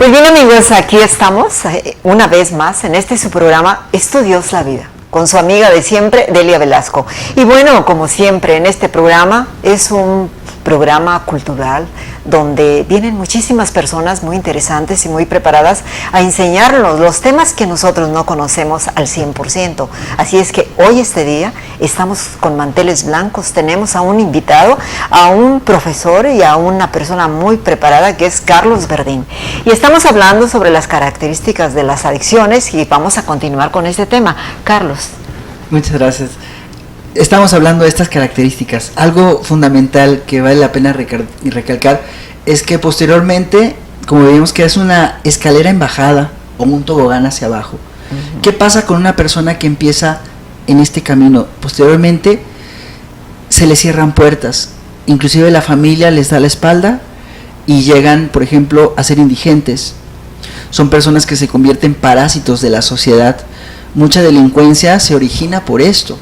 Pues bien, amigos, aquí estamos una vez más en este su programa Estudios la Vida, con su amiga de siempre, Delia Velasco. Y bueno, como siempre en este programa, es un programa cultural donde vienen muchísimas personas muy interesantes y muy preparadas a enseñarnos los temas que nosotros no conocemos al 100%. Así es que hoy, este día, estamos con manteles blancos, tenemos a un invitado, a un profesor y a una persona muy preparada que es Carlos Verdín. Y estamos hablando sobre las características de las adicciones y vamos a continuar con este tema. Carlos. Muchas gracias. Estamos hablando de estas características. Algo fundamental que vale la pena recalcar es que posteriormente, como vimos que es una escalera en bajada o un tobogán hacia abajo. ¿Qué pasa con una persona que empieza en este camino? Posteriormente se le cierran puertas, inclusive la familia les da la espalda y llegan, por ejemplo, a ser indigentes. Son personas que se convierten parásitos de la sociedad. Mucha delincuencia se origina por esto.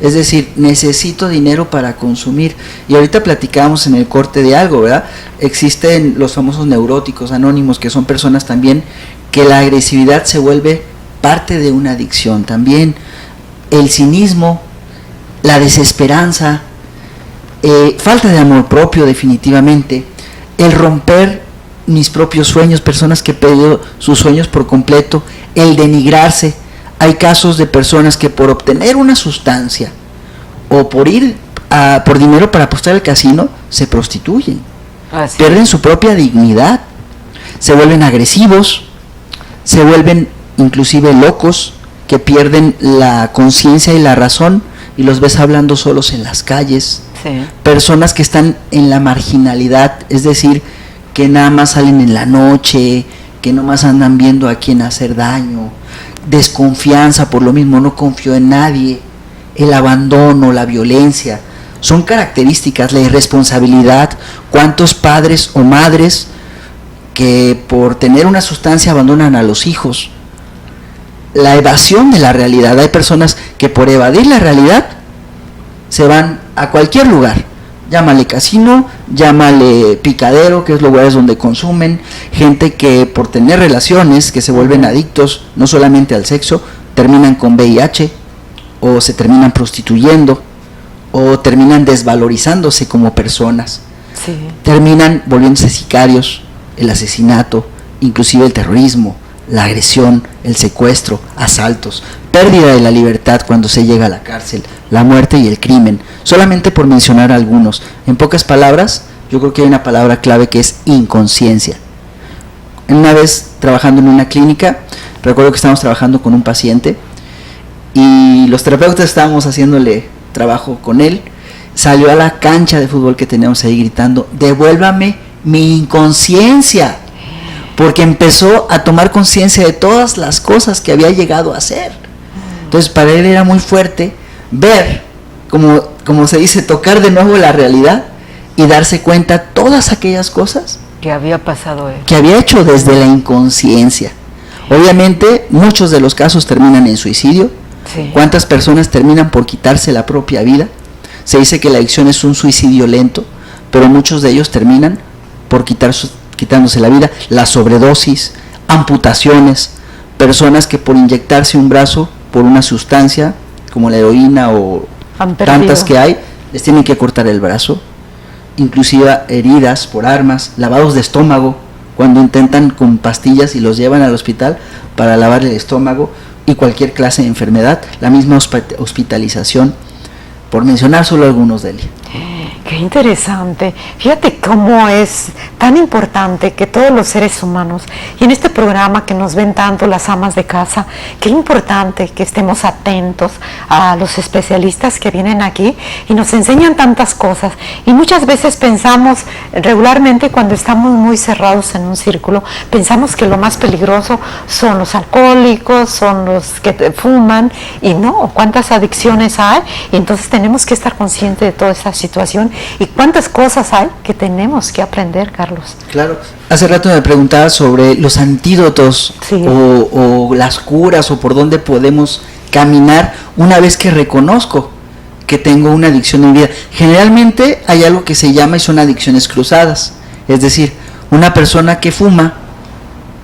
Es decir, necesito dinero para consumir. Y ahorita platicábamos en el corte de algo, ¿verdad? Existen los famosos neuróticos anónimos, que son personas también que la agresividad se vuelve parte de una adicción. También el cinismo, la desesperanza, falta de amor propio definitivamente, el romper mis propios sueños, personas que han perdido sus sueños por completo, el denigrarse. Hay casos de personas que por obtener una sustancia o por ir por dinero para apostar al casino, se prostituyen. Pierden su propia dignidad, se vuelven agresivos, se vuelven inclusive locos, que pierden la conciencia y la razón y los ves hablando solos en las calles. Sí. Personas que están en la marginalidad, es decir, que nada más salen en la noche, que nada más andan viendo a quién hacer daño. Desconfianza, por lo mismo no confío en nadie, el abandono, la violencia, son características, la irresponsabilidad. ¿Cuántos padres o madres que por tener una sustancia abandonan a los hijos? La evasión de la realidad. Hay personas que por evadir la realidad se van a cualquier lugar. Llámale casino, llámale picadero, que es lugares donde consumen. Gente que por tener relaciones, que se vuelven adictos, no solamente al sexo, terminan con VIH, o se terminan prostituyendo, o terminan desvalorizándose como personas. Sí. Terminan volviéndose sicarios, el asesinato, inclusive el terrorismo, la agresión, el secuestro, asaltos, pérdida de la libertad cuando se llega a la cárcel, la muerte y el crimen, solamente por mencionar algunos. En pocas palabras, yo creo que hay una palabra clave que es inconsciencia. Una vez trabajando en una clínica, recuerdo que estábamos trabajando con un paciente y los terapeutas estábamos haciéndole trabajo con él. Salió a la cancha de fútbol que teníamos ahí gritando: devuélvame mi inconsciencia, porque empezó a tomar conciencia de todas las cosas que había llegado a hacer. Entonces para él era muy fuerte ver, como se dice, tocar de nuevo la realidad y darse cuenta todas aquellas cosas que había pasado él, que había hecho desde la inconsciencia. Obviamente muchos de los casos terminan en suicidio. Sí. ¿Cuántas personas terminan por quitarse la propia vida? Se dice que la adicción es un suicidio lento, pero muchos de ellos terminan por quitándose la vida. La sobredosis, amputaciones, personas que por inyectarse un brazo por una sustancia como la heroína o tantas que hay, les tienen que cortar el brazo. Inclusive heridas por armas, lavados de estómago, cuando intentan con pastillas y los llevan al hospital para lavar el estómago, y cualquier clase de enfermedad, la misma hospitalización, por mencionar solo algunos de ellos. Qué interesante. Fíjate cómo es tan importante que todos los seres humanos, y en este programa que nos ven tanto las amas de casa, qué importante que estemos atentos a los especialistas que vienen aquí y nos enseñan tantas cosas. Y muchas veces pensamos, regularmente cuando estamos muy cerrados en un círculo, pensamos que lo más peligroso son los alcohólicos, son los que fuman, y no, cuántas adicciones hay, y entonces tenemos que estar conscientes de toda esa situación. ¿Y cuántas cosas hay que tenemos que aprender, Carlos? Claro, hace rato me preguntaba sobre los antídotos, sí, o las curas, o por dónde podemos caminar una vez que reconozco que tengo una adicción en mi vida. Generalmente hay algo que se llama y son adicciones cruzadas, es decir, una persona que fuma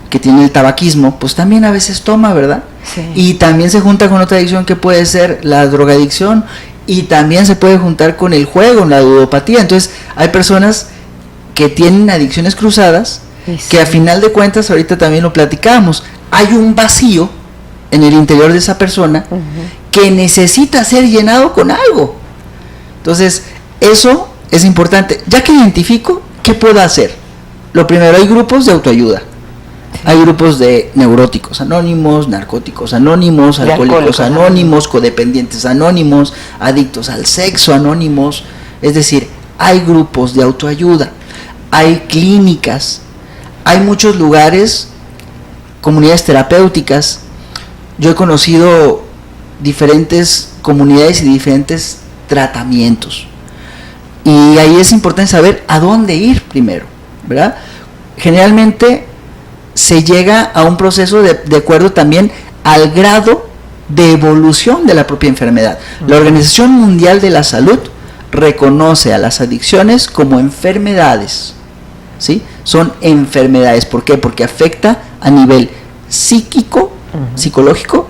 que tiene el tabaquismo, pues también a veces toma, ¿verdad? Sí. Y también se junta con otra adicción que puede ser la drogadicción, y también se puede juntar con el juego, la ludopatía. Entonces hay personas que tienen adicciones cruzadas, sí, que a final de cuentas, ahorita también lo platicamos, hay un vacío en el interior de esa persona que necesita ser llenado con algo. Entonces eso es importante. Ya que identifico, ¿qué puedo hacer? Lo primero, hay grupos de autoayuda. Sí. Hay grupos de neuróticos anónimos, narcóticos anónimos, alcohólicos anónimos, codependientes anónimos, adictos al sexo anónimos. Es decir, hay grupos de autoayuda, hay clínicas, hay muchos lugares, comunidades terapéuticas. Yo he conocido diferentes comunidades y diferentes tratamientos. Y ahí es importante saber a dónde ir primero, ¿verdad? Generalmente se llega a un proceso de acuerdo también al grado de evolución de la propia enfermedad. La Organización Mundial de la Salud reconoce a las adicciones como enfermedades, ¿sí? Son enfermedades. ¿Por qué? Porque afecta a nivel psíquico, psicológico,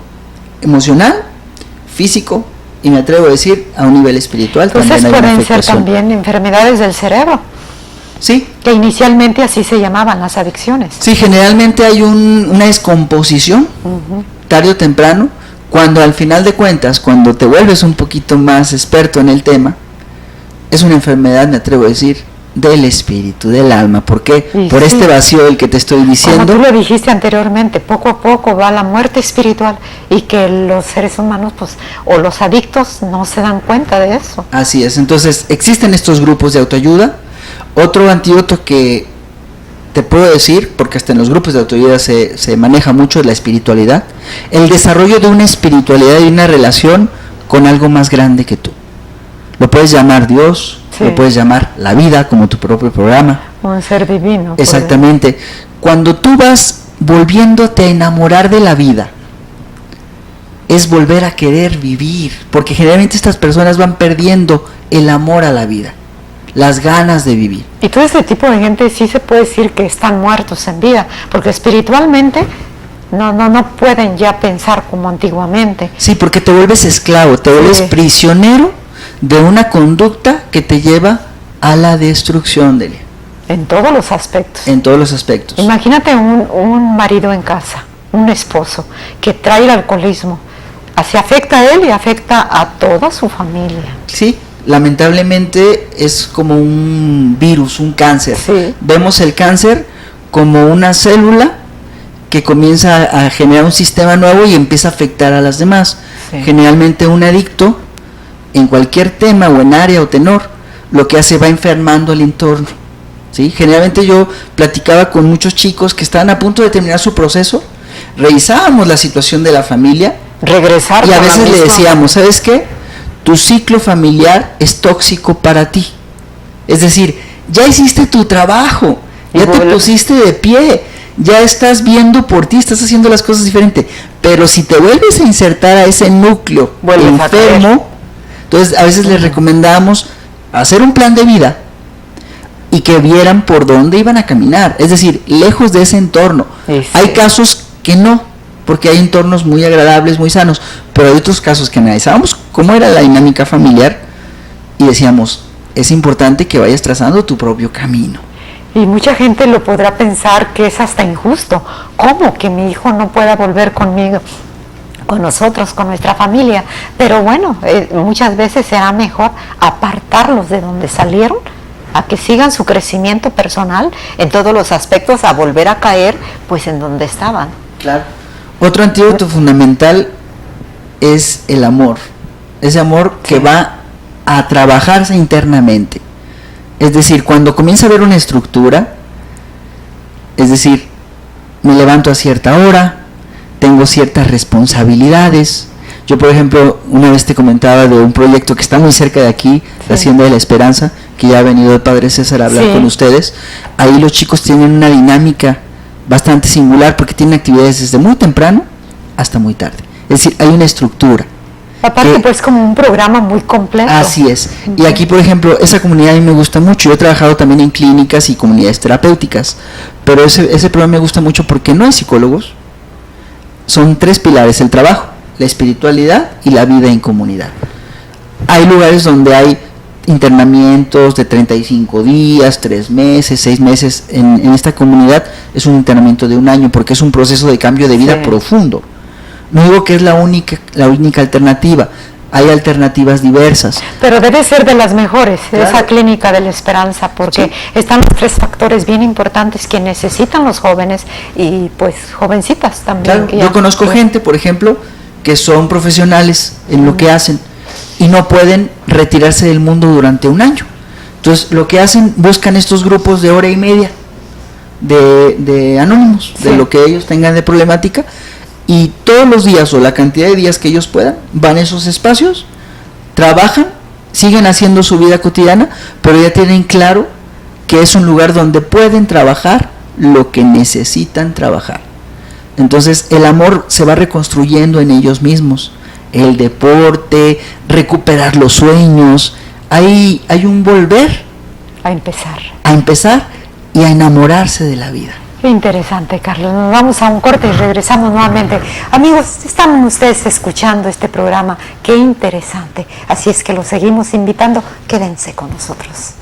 emocional, físico, y me atrevo a decir a un nivel espiritual. Entonces pueden ser también enfermedades del cerebro. Sí. Que inicialmente así se llamaban las adicciones. Sí, generalmente hay una descomposición, tarde o temprano, cuando al final de cuentas, cuando te vuelves un poquito más experto en el tema, es una enfermedad, me atrevo a decir, del espíritu, del alma. ¿Por qué? Y por este vacío del que te estoy diciendo. Como tú lo dijiste anteriormente, poco a poco va la muerte espiritual, y que los seres humanos, pues, o los adictos no se dan cuenta de eso. Así es. Entonces existen estos grupos de autoayuda. Otro antídoto que te puedo decir, porque hasta en los grupos de autoayuda se maneja mucho, la espiritualidad, el desarrollo de una espiritualidad y una relación con algo más grande que tú. Lo puedes llamar Dios, sí, lo puedes llamar la vida, como tu propio programa. Un ser divino. Exactamente. Cuando tú vas volviéndote a enamorar de la vida, es volver a querer vivir, porque generalmente estas personas van perdiendo el amor a la vida, las ganas de vivir. Y todo este tipo de gente sí se puede decir que están muertos en vida, porque espiritualmente no pueden ya pensar como antiguamente. Sí, porque te vuelves esclavo, te vuelves prisionero de una conducta que te lleva a la destrucción, Delia. En todos los aspectos. En todos los aspectos. Imagínate un marido en casa, un esposo que trae el alcoholismo. Así afecta a él y afecta a toda su familia. Sí. Lamentablemente es como un virus, un cáncer. Sí. Vemos el cáncer como una célula que comienza a generar un sistema nuevo y empieza a afectar a las demás. Sí. Generalmente un adicto, en cualquier tema o en área o tenor, lo que hace va enfermando el entorno. ¿Sí? Generalmente yo platicaba con muchos chicos que estaban a punto de terminar su proceso, revisábamos la situación de la familia, regresar, y a veces le decíamos, ¿sabes qué? Tu ciclo familiar es tóxico para ti. Es decir, ya hiciste tu trabajo, ya te pusiste de pie, ya estás viendo por ti, estás haciendo las cosas diferente. Pero si te vuelves a insertar a ese núcleo enfermo, entonces a veces les recomendamos hacer un plan de vida y que vieran por dónde iban a caminar. Es decir, lejos de ese entorno. Sí. Hay casos que no, porque hay entornos muy agradables, muy sanos, pero hay otros casos que analizábamos cómo era la dinámica familiar y decíamos, es importante que vayas trazando tu propio camino. Y mucha gente lo podrá pensar que es hasta injusto. ¿Cómo que mi hijo no pueda volver conmigo, con nosotros, con nuestra familia? Pero bueno, muchas veces será mejor apartarlos de donde salieron, a que sigan su crecimiento personal en todos los aspectos, a volver a caer pues en donde estaban. Claro. Otro antídoto fundamental es el amor. Ese amor que va a trabajarse internamente. Es decir, cuando comienza a haber una estructura, es decir, me levanto a cierta hora, tengo ciertas responsabilidades. Yo, por ejemplo, una vez te comentaba de un proyecto que está muy cerca de aquí, la Hacienda de la Esperanza, que ya ha venido el Padre César a hablar con ustedes. Ahí los chicos tienen una dinámica bastante singular porque tienen actividades desde muy temprano hasta muy tarde. Es decir, hay una estructura. Aparte, pues como un programa muy completo. Así es. Y aquí, por ejemplo, esa comunidad a mí me gusta mucho. Yo he trabajado también en clínicas y comunidades terapéuticas, pero ese programa me gusta mucho porque no hay psicólogos. Son 3 pilares: el trabajo, la espiritualidad y la vida en comunidad. Hay lugares donde hay internamientos de 35 días, 3 meses, 6 meses. En esta comunidad es un internamiento de 1 año porque es un proceso de cambio de vida profundo. No digo que es la única alternativa, hay alternativas diversas. Pero debe ser de las mejores, claro, esa clínica de la esperanza, porque están los 3 factores bien importantes que necesitan los jóvenes y pues jovencitas también. Claro, yo conozco gente, por ejemplo, que son profesionales en lo que hacen y no pueden retirarse del mundo durante 1 año. Entonces lo que hacen, buscan estos grupos de 1 hora y media de anónimos, de lo que ellos tengan de problemática, y todos los días o la cantidad de días que ellos puedan, van a esos espacios, trabajan, siguen haciendo su vida cotidiana, pero ya tienen claro que es un lugar donde pueden trabajar lo que necesitan trabajar. Entonces el amor se va reconstruyendo en ellos mismos, el deporte, recuperar los sueños, hay un volver a empezar y a enamorarse de la vida. Qué interesante, Carlos. Nos vamos a un corte y regresamos nuevamente. Amigos, están ustedes escuchando este programa. Qué interesante. Así es que los seguimos invitando. Quédense con nosotros.